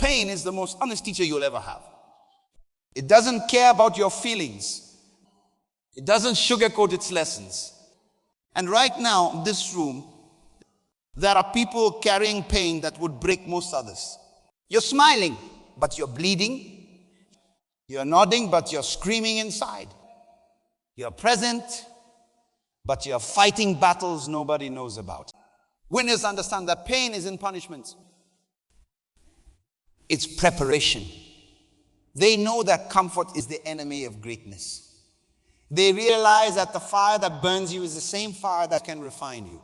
pain is the most honest teacher you'll ever have. It doesn't care about your feelings. It doesn't sugarcoat its lessons. And right now, in this room, there are people carrying pain that would break most others. You're smiling, but you're bleeding. You're nodding, but you're screaming inside. You're present, but you're fighting battles nobody knows about. Winners understand that pain isn't punishment. It's preparation. They know that comfort is the enemy of greatness. They realize that the fire that burns you is the same fire that can refine you.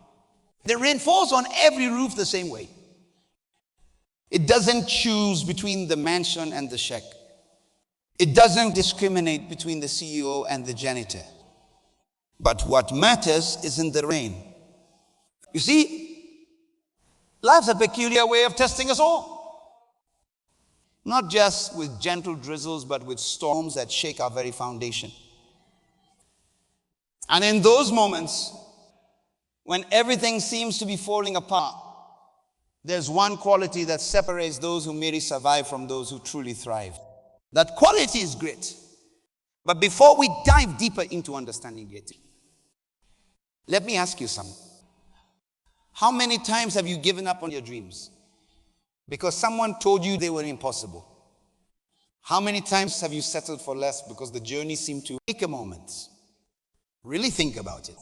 The rain falls on every roof the same way. It doesn't choose between the mansion and the shack. It doesn't discriminate between the CEO and the janitor. But what matters isn't the rain. You see, life's a peculiar way of testing us all. Not just with gentle drizzles, but with storms that shake our very foundation. And in those moments, when everything seems to be falling apart, there's one quality that separates those who merely survive from those who truly thrive. That quality is grit. But before we dive deeper into understanding it, let me ask you something. How many times have you given up on your dreams because someone told you they were impossible? How many times have you settled for less because the journey seemed to take a moment? Really think about it.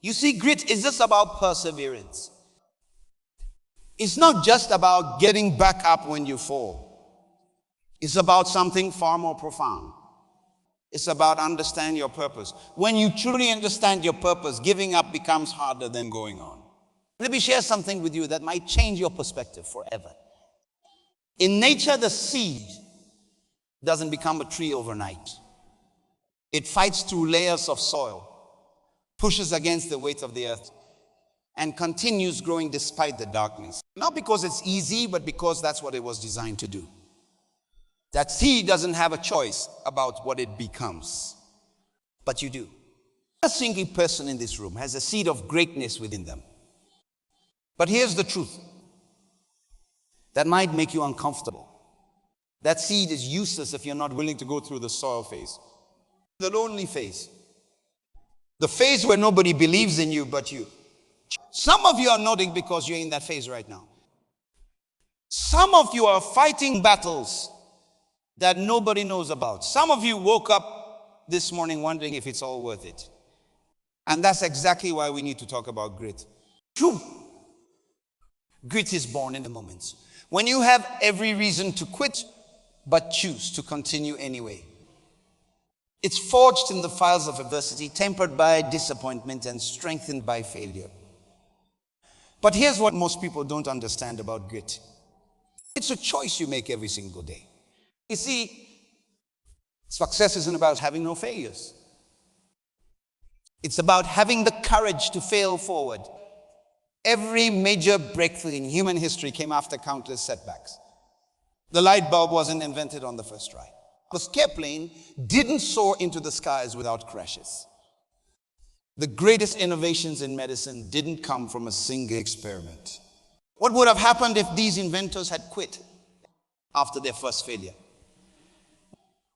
You see, grit is just about perseverance. It's not just about getting back up when you fall. It's about something far more profound. It's about understanding your purpose. When you truly understand your purpose, giving up becomes harder than going on. Let me share something with you that might change your perspective forever. In nature, the seed doesn't become a tree overnight. It fights through layers of soil, pushes against the weight of the earth, and continues growing despite the darkness. Not because it's easy, but because that's what it was designed to do. That seed doesn't have a choice about what it becomes, but you do. Every single person in this room has a seed of greatness within them. But here's the truth that might make you uncomfortable. That seed is useless if you're not willing to go through the soil phase, the lonely phase, the phase where nobody believes in you but you. Some of you are nodding because you're in that phase right now. Some of you are fighting battles that nobody knows about. Some of you woke up this morning wondering if it's all worth it. And that's exactly why we need to talk about grit. True. Grit is born in the moments when you have every reason to quit, but choose to continue anyway. It's forged in the fires of adversity, tempered by disappointment, and strengthened by failure. But here's what most people don't understand about grit. It's a choice you make every single day. You see, success isn't about having no failures. It's about having the courage to fail forward. Every major breakthrough in human history came after countless setbacks. The light bulb wasn't invented on the first try. The scare plane didn't soar into the skies without crashes. The greatest innovations in medicine didn't come from a single experiment. What would have happened if these inventors had quit after their first failure?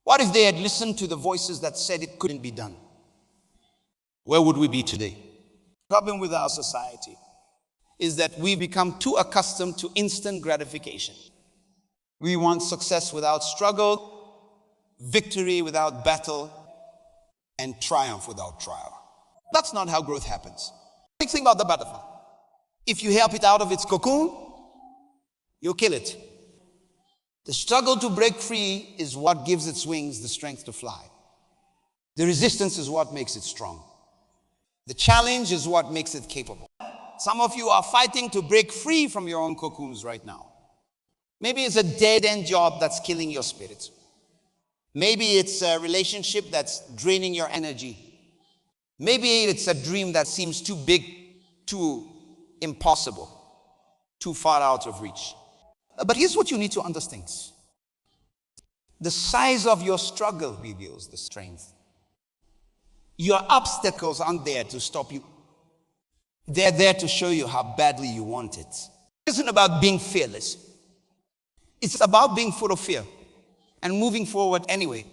What if they had listened to the voices that said it couldn't be done? Where would we be today? The problem with our society is that we've become too accustomed to instant gratification. We want success without struggle, victory without battle, and triumph without trial. That's not how growth happens. Think about the butterfly. If you help it out of its cocoon, you'll kill it. The struggle to break free is what gives its wings the strength to fly. The resistance is what makes it strong. The challenge is what makes it capable. Some of you are fighting to break free from your own cocoons right now. Maybe it's a dead-end job that's killing your spirit. Maybe it's a relationship that's draining your energy. Maybe it's a dream that seems too big, too impossible, too far out of reach. But here's what you need to understand. The size of your struggle reveals the strength. Your obstacles aren't there to stop you. They're there to show you how badly you want it. It isn't about being fearless. It's about being full of fear and moving forward anyway.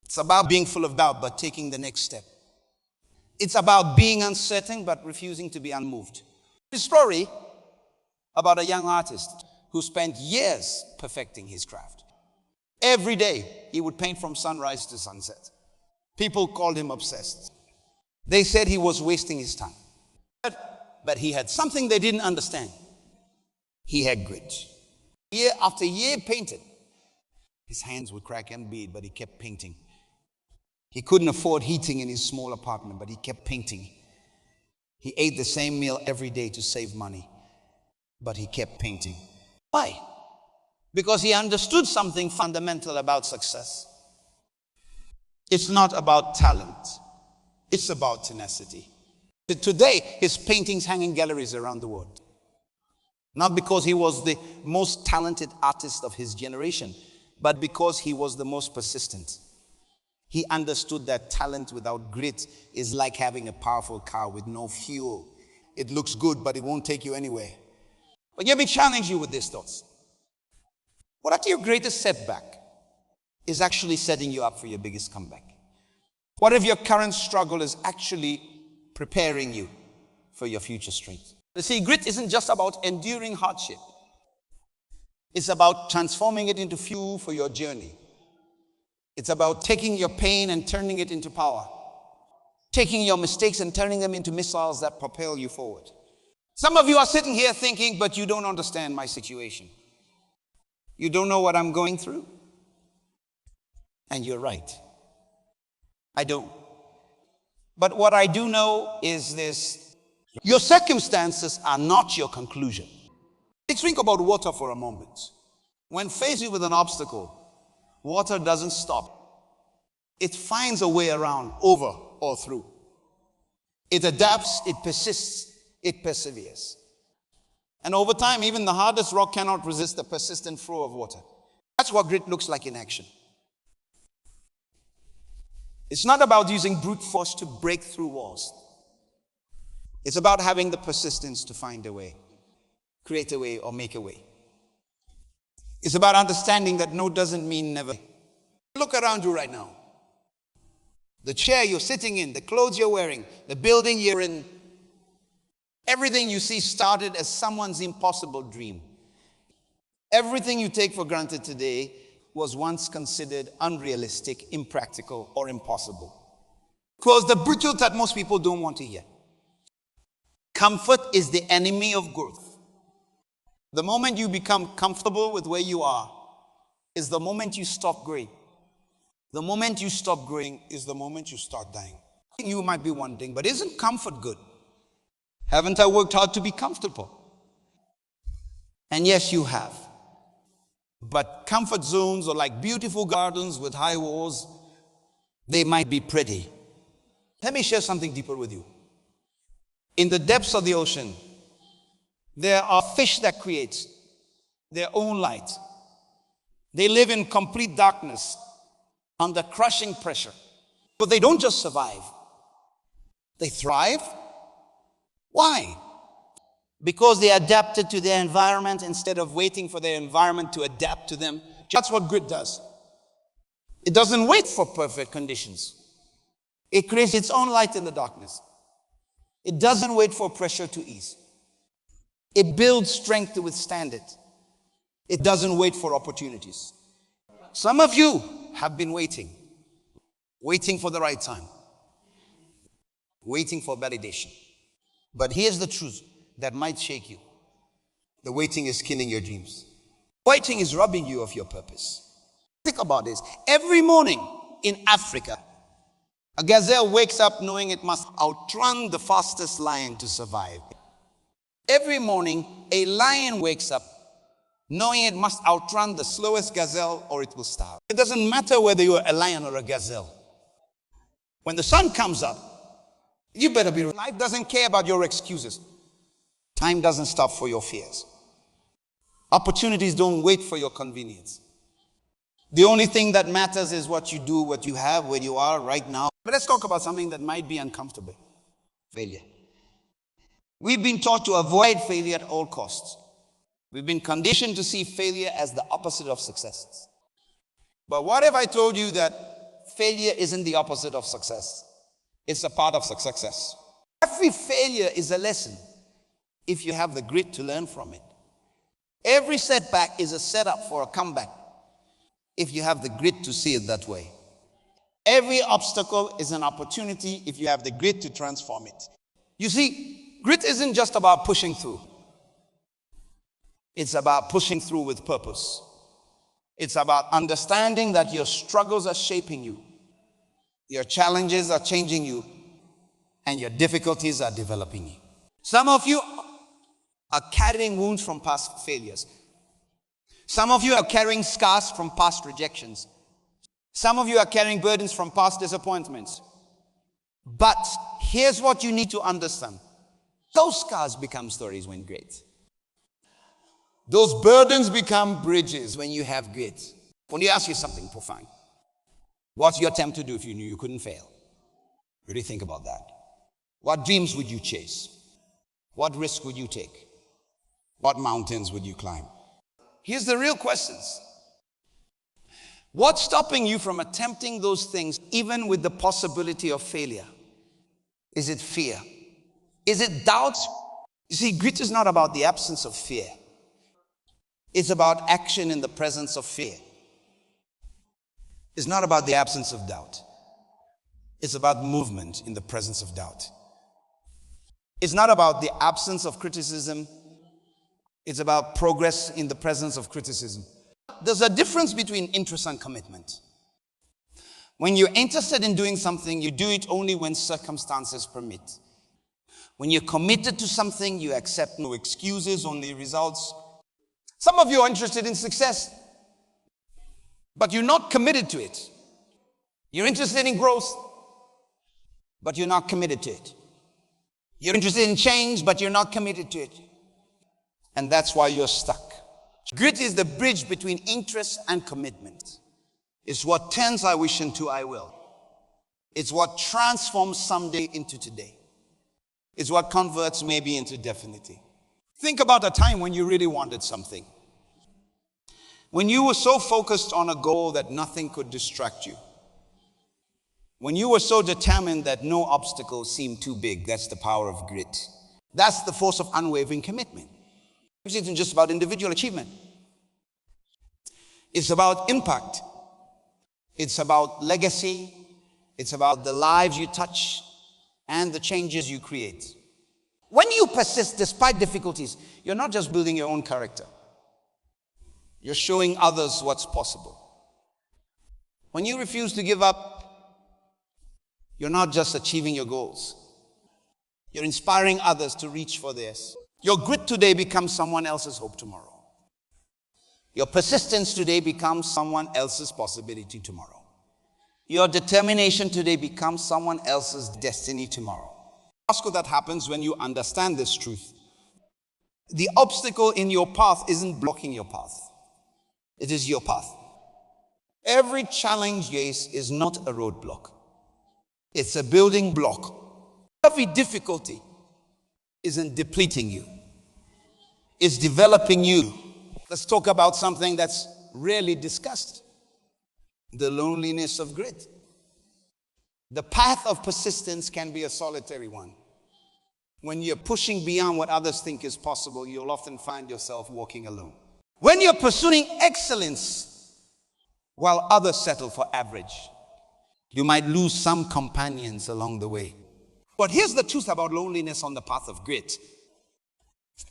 It's about being full of doubt but taking the next step. It's about being uncertain but refusing to be unmoved. A story about a young artist who spent years perfecting his craft. Every day he would paint from sunrise to sunset. People called him obsessed. They said he was wasting his time. But he had something they didn't understand. He had grit. Year after year painted. His hands would crack and bleed, but he kept painting. He couldn't afford heating in his small apartment, but he kept painting. He ate the same meal every day to save money, but he kept painting. Why? Because he understood something fundamental about success. It's not about talent. It's about tenacity. Today, his paintings hang in galleries around the world. Not because he was the most talented artist of his generation, but because he was the most persistent. He understood that talent without grit is like having a powerful car with no fuel. It looks good, but it won't take you anywhere. But let me challenge you with these thoughts. What if your greatest setback is actually setting you up for your biggest comeback? What if your current struggle is actually preparing you for your future strength? You see, grit isn't just about enduring hardship. It's about transforming it into fuel for your journey. It's about taking your pain and turning it into power. Taking your mistakes and turning them into missiles that propel you forward. Some of you are sitting here thinking, but you don't understand my situation. You don't know what I'm going through. And you're right. I don't. But what I do know is this. Your circumstances are not your conclusion. Let's think about water for a moment. When faced with an obstacle, water doesn't stop. It finds a way around, over or through. It adapts, it persists, it perseveres. And over time, even the hardest rock cannot resist the persistent flow of water. That's what grit looks like in action. It's not about using brute force to break through walls. It's about having the persistence to find a way, create a way, or make a way. It's about understanding that no doesn't mean never. Look around you right now. The chair you're sitting in, the clothes you're wearing, the building you're in, everything you see started as someone's impossible dream. Everything you take for granted today was once considered unrealistic, impractical, or impossible. It was the brutal truth that most people don't want to hear. Comfort is the enemy of growth. The moment you become comfortable with where you are is the moment you stop growing. The moment you stop growing is the moment you start dying. You might be wondering, but isn't comfort good? Haven't I worked hard to be comfortable? And yes, you have. But comfort zones are like beautiful gardens with high walls. They might be pretty. Let me share something deeper with you. In the depths of the ocean, there are fish that create their own light. They live in complete darkness under crushing pressure. But they don't just survive. They thrive. Why? Because they adapted to their environment instead of waiting for their environment to adapt to them. That's what grit does. It doesn't wait for perfect conditions. It creates its own light in the darkness. It doesn't wait for pressure to ease. It builds strength to withstand it. It doesn't wait for opportunities. Some of you have been waiting for the right time, waiting for validation. But here's the truth that might shake you. The waiting is killing your dreams. Waiting is robbing you of your purpose. Think about this. Every morning in Africa, a gazelle wakes up knowing it must outrun the fastest lion to survive. Every morning, a lion wakes up knowing it must outrun the slowest gazelle or it will starve. It doesn't matter whether you're a lion or a gazelle. When the sun comes up, you better be. Life doesn't care about your excuses. Time doesn't stop for your fears. Opportunities don't wait for your convenience. The only thing that matters is what you do, what you have, where you are right now. But let's talk about something that might be uncomfortable. Failure. We've been taught to avoid failure at all costs. We've been conditioned to see failure as the opposite of success. But what if I told you that failure isn't the opposite of success? It's a part of success. Every failure is a lesson if you have the grit to learn from it. Every setback is a setup for a comeback if you have the grit to see it that way. Every obstacle is an opportunity if you have the grit to transform it. You see, grit isn't just about pushing through. It's about pushing through with purpose. It's about understanding that your struggles are shaping you, your challenges are changing you, and your difficulties are developing you. Some of you are carrying wounds from past failures. Some of you are carrying scars from past rejections. Some of you are carrying burdens from past disappointments. But here's what you need to understand. Those scars become stories when great. Those burdens become bridges when you have grit. When you ask you something profound, what's your attempt to do if you knew you couldn't fail? Really think about that. What dreams would you chase? What risk would you take? What mountains would you climb? Here's the real questions. What's stopping you from attempting those things even with the possibility of failure? Is it fear? Is it doubt? You see, grit is not about the absence of fear. It's about action in the presence of fear. It's not about the absence of doubt. It's about movement in the presence of doubt. It's not about the absence of criticism. It's about progress in the presence of criticism. There's a difference between interest and commitment. When you're interested in doing something, you do it only when circumstances permit. When you're committed to something, you accept no excuses, only results. Some of you are interested in success, but you're not committed to it. You're interested in growth, but you're not committed to it. You're interested in change, but you're not committed to it. And that's why you're stuck. Grit is the bridge between interest and commitment. It's what turns I wish into I will. It's what transforms someday into today. It's what converts maybe into definitely. Think about a time when you really wanted something. When you were so focused on a goal that nothing could distract you. When you were so determined that no obstacle seemed too big. That's the power of grit. That's the force of unwavering commitment. It isn't just about individual achievement. It's about impact. It's about legacy. It's about the lives you touch and the changes you create. When you persist despite difficulties, you're not just building your own character. You're showing others what's possible. When you refuse to give up, you're not just achieving your goals. You're inspiring others to reach for theirs. Your grit today becomes someone else's hope tomorrow. Your persistence today becomes someone else's possibility tomorrow. Your determination today becomes someone else's destiny tomorrow. That happens when you understand this truth. The obstacle in your path isn't blocking your path. It is your path. Every challenge you face is not a roadblock. It's a building block. Every difficulty isn't depleting you. It's developing you. Let's talk about something that's rarely discussed. The loneliness of grit. The path of persistence can be a solitary one. When you're pushing beyond what others think is possible, you'll often find yourself walking alone. When you're pursuing excellence while others settle for average, you might lose some companions along the way. But here's the truth about loneliness on the path of grit.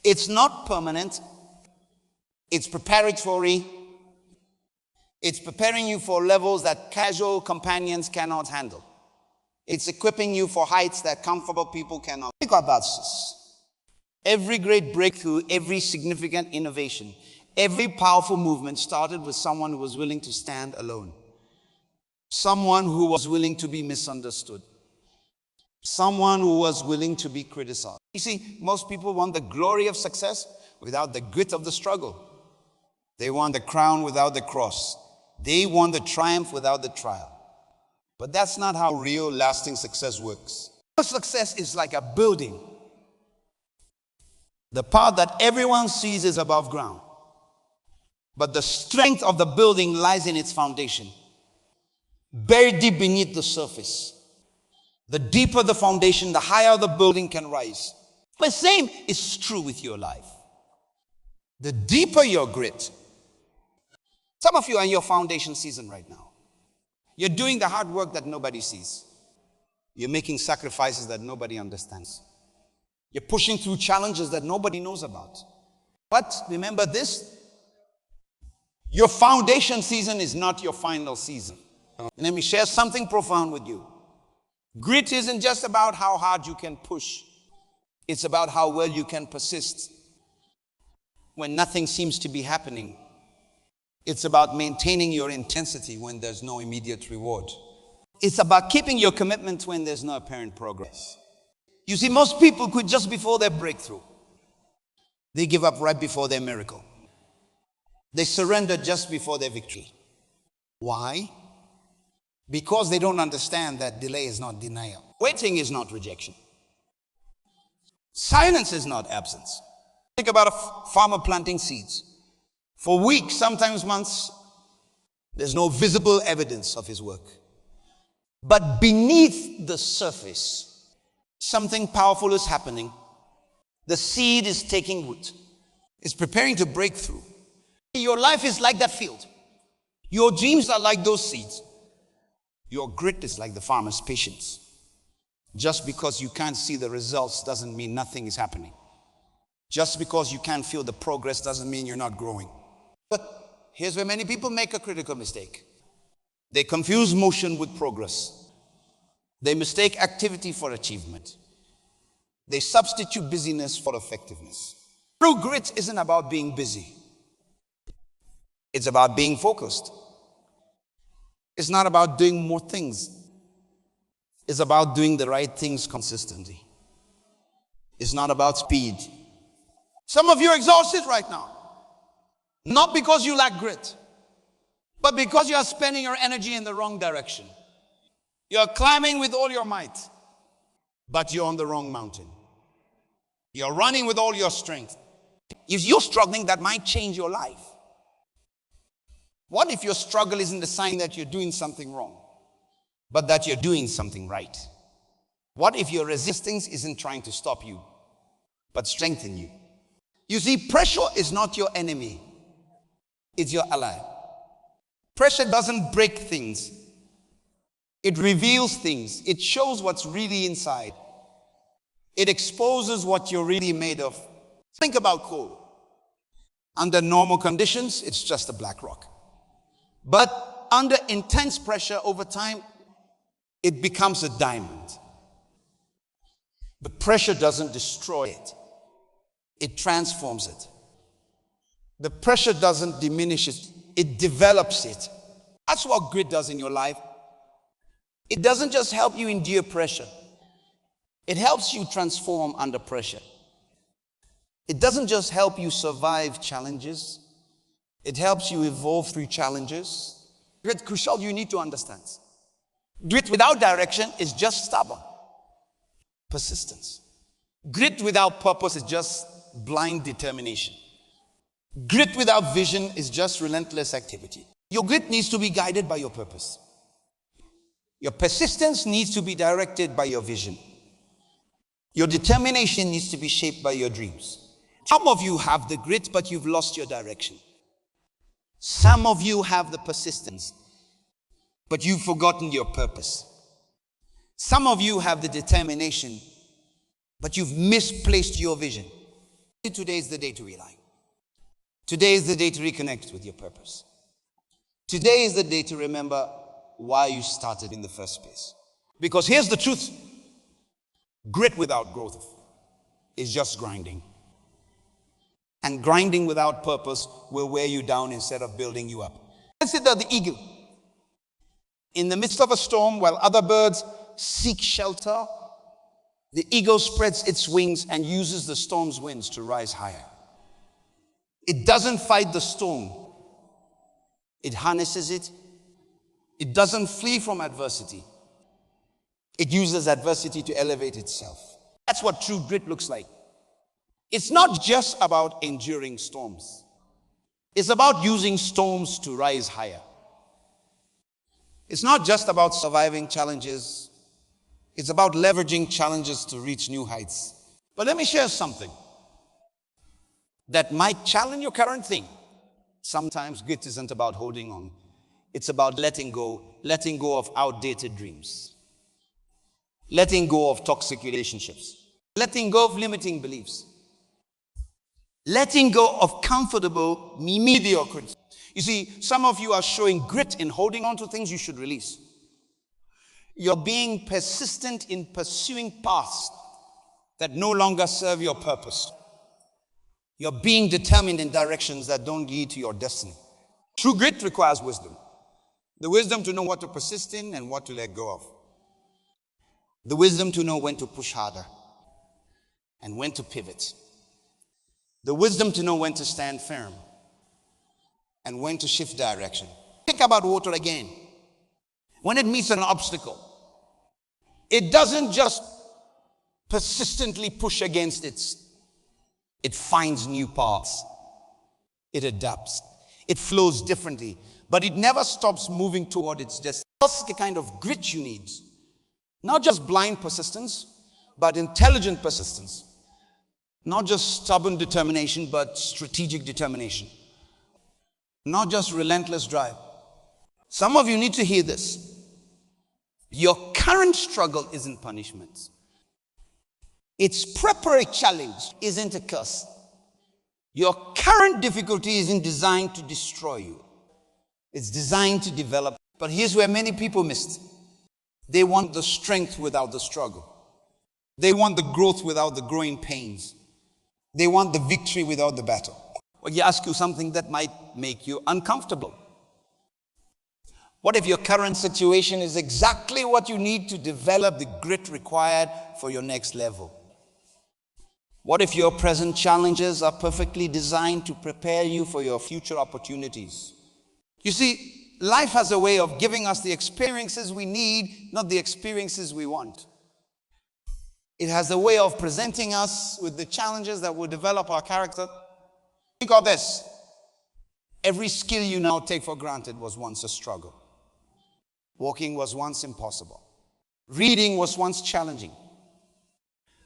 It's not permanent. It's preparatory. It's preparing you for levels that casual companions cannot handle. It's equipping you for heights that comfortable people cannot. Think about this. Every great breakthrough, every significant innovation, every powerful movement started with someone who was willing to stand alone. Someone who was willing to be misunderstood. Someone who was willing to be criticized. You see, most people want the glory of success without the grit of the struggle. They want the crown without the cross. They want the triumph without the trial. But that's not how real, lasting success works. Success is like a building. The part that everyone sees is above ground. But the strength of the building lies in its foundation, buried deep beneath the surface. The deeper the foundation, the higher the building can rise. The same is true with your life. The deeper your grit. Some of you are in your foundation season right now. You're doing the hard work that nobody sees. You're making sacrifices that nobody understands. You're pushing through challenges that nobody knows about. But remember this, your foundation season is not your final season. Let me share something profound with you. Grit isn't just about how hard you can push. It's about how well you can persist when nothing seems to be happening. It's about maintaining your intensity when there's no immediate reward. It's about keeping your commitment when there's no apparent progress. You see, most people quit just before their breakthrough. They give up right before their miracle. They surrender just before their victory. Why? Because they don't understand that delay is not denial. Waiting is not rejection. Silence is not absence. Think about a farmer planting seeds. For weeks, sometimes months, there's no visible evidence of his work. But beneath the surface, something powerful is happening. The seed is taking root. It's preparing to break through. Your life is like that field. Your dreams are like those seeds. Your grit is like the farmer's patience. Just because you can't see the results doesn't mean nothing is happening. Just because you can't feel the progress doesn't mean you're not growing. But here's where many people make a critical mistake. They confuse motion with progress. They mistake activity for achievement. They substitute busyness for effectiveness. True grit isn't about being busy. It's about being focused. It's not about doing more things. It's about doing the right things consistently. It's not about speed. Some of you are exhausted right now. Not because you lack grit, but because you are spending your energy in the wrong direction. You're climbing with all your might, but you're on the wrong mountain. You're running with all your strength. If you're struggling, that might change your life. What if your struggle isn't a sign that you're doing something wrong, but that you're doing something right? What if your resistance isn't trying to stop you, but strengthen you? You see, pressure is not your enemy. It's your ally. Pressure doesn't break things. It reveals things. It shows what's really inside. It exposes what you're really made of. Think about coal. Under normal conditions, it's just a black rock. But under intense pressure over time, it becomes a diamond. But pressure doesn't destroy it. It transforms it. The pressure doesn't diminish it. It develops it. That's what grit does in your life. It doesn't just help you endure pressure. It helps you transform under pressure. It doesn't just help you survive challenges. It helps you evolve through challenges. Grit, crucial, you need to understand. Grit without direction is just stubborn. Persistence. Grit without purpose is just blind determination. Grit without vision is just relentless activity. Your grit needs to be guided by your purpose. Your persistence needs to be directed by your vision. Your determination needs to be shaped by your dreams. Some of you have the grit, but you've lost your direction. Some of you have the persistence, but you've forgotten your purpose. Some of you have the determination, but you've misplaced your vision. Today is the day to realign. Today is the day to reconnect with your purpose. Today is the day to remember why you started in the first place. Because here's the truth. Grit without growth is just grinding. And grinding without purpose will wear you down instead of building you up. Consider the eagle. In the midst of a storm, while other birds seek shelter, the eagle spreads its wings and uses the storm's winds to rise higher. It doesn't fight the storm. It harnesses it. It doesn't flee from adversity. It uses adversity to elevate itself. That's what true grit looks like. It's not just about enduring storms. It's about using storms to rise higher. It's not just about surviving challenges. It's about leveraging challenges to reach new heights. But let me share something that might challenge your current thing. Sometimes grit isn't about holding on. It's about letting go of outdated dreams, letting go of toxic relationships, letting go of limiting beliefs, letting go of comfortable mediocrity. You see, some of you are showing grit in holding on to things you should release. You're being persistent in pursuing paths that no longer serve your purpose. You're being determined in directions that don't lead to your destiny. True grit requires wisdom. The wisdom to know what to persist in and what to let go of. The wisdom to know when to push harder and when to pivot. The wisdom to know when to stand firm and when to shift direction. Think about water again. When it meets an obstacle, it doesn't just persistently push against it. It finds new paths. It adapts. It flows differently. But it never stops moving toward its destiny. That's the kind of grit you need. Not just blind persistence, but intelligent persistence. Not just stubborn determination, but strategic determination. Not just relentless drive. Some of you need to hear this. Your current struggle isn't punishment. Its preparatory challenge isn't a curse. Your current difficulty isn't designed to destroy you. It's designed to develop. But here's where many people missed. They want the strength without the struggle. They want the growth without the growing pains. They want the victory without the battle. Well, you ask you something that might make you uncomfortable. What if your current situation is exactly what you need to develop the grit required for your next level? What if your present challenges are perfectly designed to prepare you for your future opportunities? You see, life has a way of giving us the experiences we need, not the experiences we want. It has a way of presenting us with the challenges that will develop our character. Think of this. Every skill you now take for granted was once a struggle. Walking was once impossible. Reading was once challenging.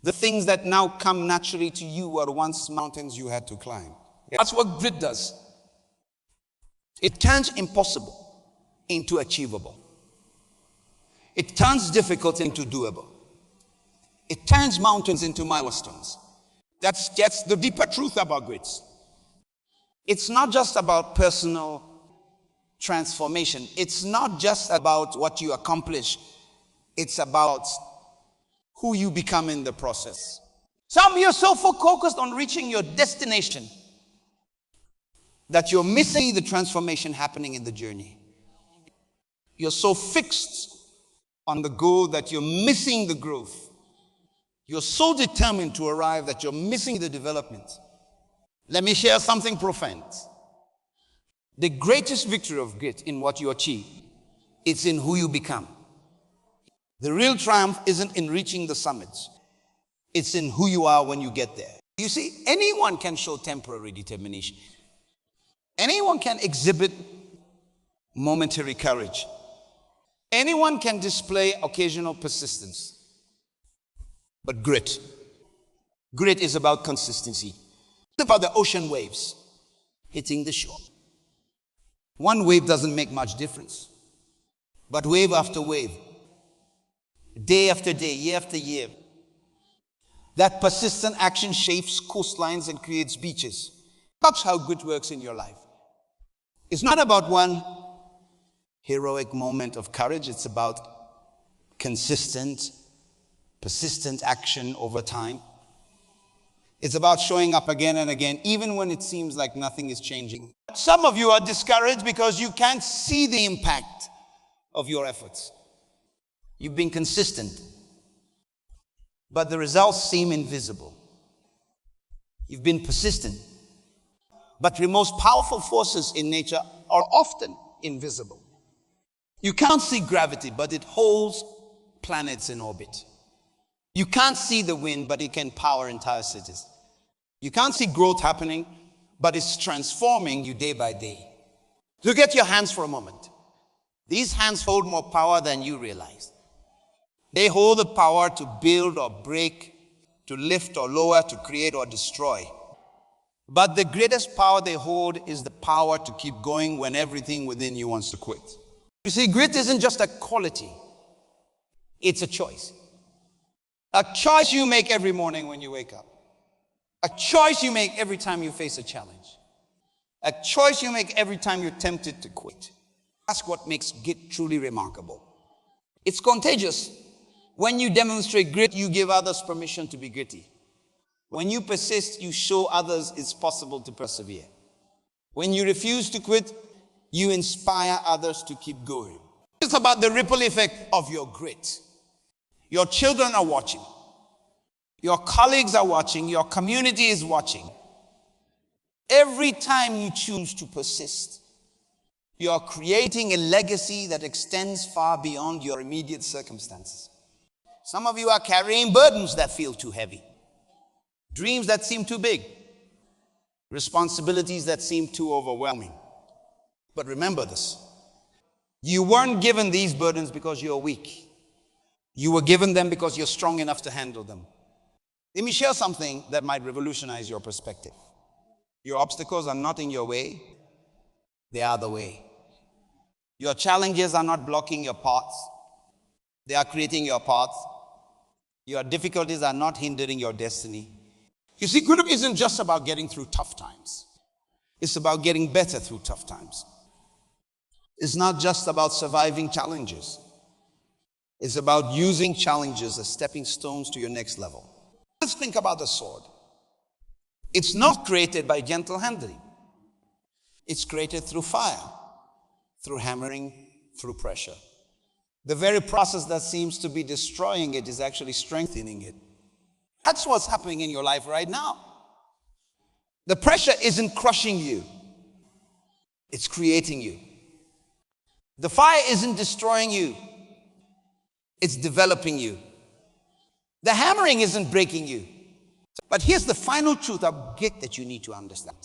The things that now come naturally to you were once mountains you had to climb. That's what grit does. It turns impossible into achievable. It turns difficult into doable. It turns mountains into milestones. That's the deeper truth about grit. It's not just about personal transformation. It's not just about what you accomplish. It's about who you become in the process. Some of you are so focused on reaching your destination that you're missing the transformation happening in the journey. You're so fixed on the goal that you're missing the growth. You're so determined to arrive that you're missing the development. Let me share something profound. The greatest victory of grit in what you achieve, it's in who you become. The real triumph isn't in reaching the summits. It's in who you are when you get there. You see, anyone can show temporary determination. Anyone can exhibit momentary courage. Anyone can display occasional persistence. But grit is about consistency. It's about the ocean waves hitting the shore. One wave doesn't make much difference. But wave after wave, day after day, year after year, that persistent action shapes coastlines and creates beaches. That's how grit works in your life. It's not about one heroic moment of courage. It's about consistent, persistent action over time. It's about showing up again and again, even when it seems like nothing is changing. Some of you are discouraged because you can't see the impact of your efforts. You've been consistent, but the results seem invisible. You've been persistent, but the most powerful forces in nature are often invisible. You can't see gravity, but it holds planets in orbit. You can't see the wind, but it can power entire cities. You can't see growth happening, but it's transforming you day by day. Look at your hands for a moment. These hands hold more power than you realize. They hold the power to build or break, to lift or lower, to create or destroy. But the greatest power they hold is the power to keep going when everything within you wants to quit. You see, grit isn't just a quality. It's a choice. A choice you make every morning when you wake up. A choice you make every time you face a challenge. A choice you make every time you're tempted to quit. That's what makes grit truly remarkable. It's contagious. When you demonstrate grit, you give others permission to be gritty. When you persist, you show others it's possible to persevere. When you refuse to quit, you inspire others to keep going. It's about the ripple effect of your grit. Your children are watching. Your colleagues are watching. Your community is watching. Every time you choose to persist, you are creating a legacy that extends far beyond your immediate circumstances. Some of you are carrying burdens that feel too heavy, dreams that seem too big, responsibilities that seem too overwhelming. But remember this, you weren't given these burdens because you're weak. You were given them because you're strong enough to handle them. Let me share something that might revolutionize your perspective. Your obstacles are not in your way, they are the way. Your challenges are not blocking your paths, they are creating your paths. Your difficulties are not hindering your destiny. You see, grit isn't just about getting through tough times. It's about getting better through tough times. It's not just about surviving challenges. It's about using challenges as stepping stones to your next level. Let's think about the sword. It's not created by gentle handling. It's created through fire, through hammering, through pressure. The very process that seems to be destroying it is actually strengthening it. That's what's happening in your life right now. The pressure isn't crushing you. It's creating you. The fire isn't destroying you. It's developing you. The hammering isn't breaking you. But here's the final truth of grit that you need to understand.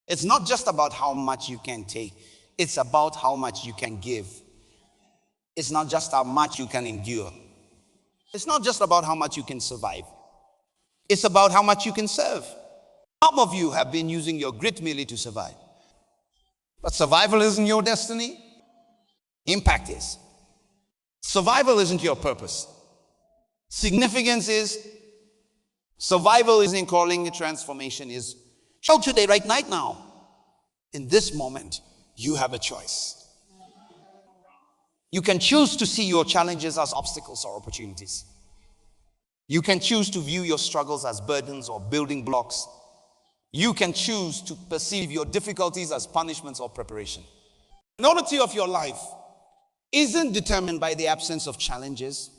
It's not just about how much you can take. It's about how much you can give. It's not just how much you can endure. It's not just about how much you can survive. It's about how much you can serve. Some of you have been using your grit merely to survive. But survival isn't your destiny. Impact is. Survival isn't your purpose. Significance is. Survival isn't calling it. Transformation is. So today, right now, in this moment, you have a choice. You can choose to see your challenges as obstacles or opportunities. You can choose to view your struggles as burdens or building blocks. You can choose to perceive your difficulties as punishments or preparation. The quality of your life isn't determined by the absence of challenges.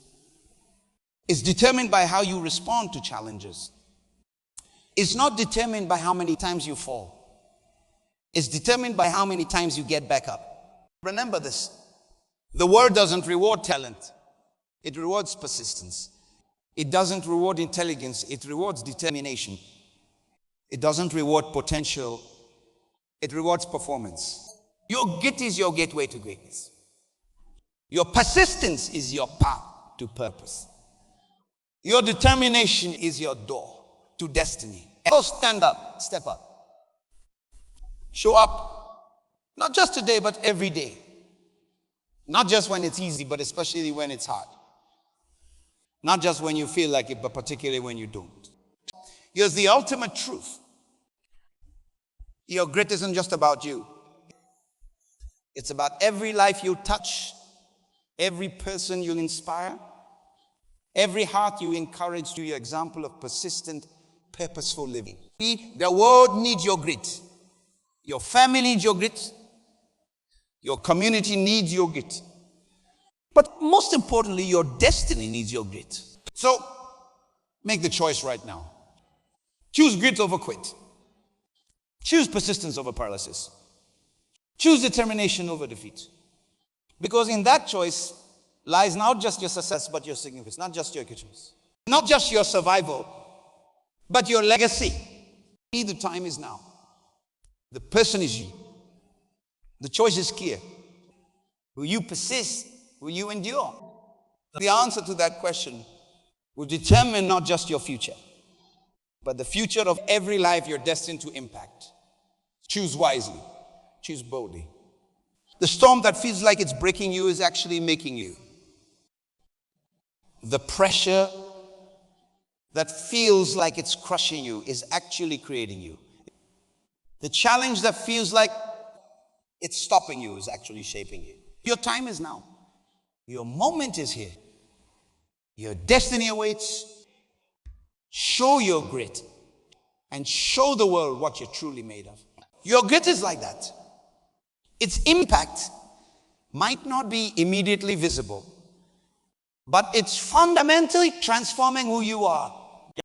It's determined by how you respond to challenges. It's not determined by how many times you fall. It's determined by how many times you get back up. Remember this. The world doesn't reward talent. It rewards persistence. It doesn't reward intelligence. It rewards determination. It doesn't reward potential. It rewards performance. Your grit is your gateway to greatness. Your persistence is your path to purpose. Your determination is your door to destiny. So stand up, step up. Show up. Not just today, but every day. Not just when it's easy, but especially when it's hard. Not just when you feel like it, but particularly when you don't. Here's the ultimate truth. Your grit isn't just about you. It's about every life you touch, every person you inspire, every heart you encourage through your example of persistent, purposeful living. The world needs your grit. Your family needs your grit. Your community needs your grit. But most importantly, your destiny needs your grit. So, make the choice right now. Choose grit over quit. Choose persistence over paralysis. Choose determination over defeat. Because in that choice lies not just your success, but your significance. Not just your choice. Not just your survival, But your legacy, the time is now. The person is you. The choice is clear. Will you persist? Will you endure? The answer to that question will determine not just your future, but the future of every life you're destined to impact. Choose wisely. Choose boldly. The storm that feels like it's breaking you is actually making you. The pressure that feels like it's crushing you is actually creating you. The challenge that feels like it's stopping you is actually shaping you. Your time is now. Your moment is here. Your destiny awaits. Show your grit and show the world what you're truly made of. Your grit is like that. Its impact might not be immediately visible, but it's fundamentally transforming who you are.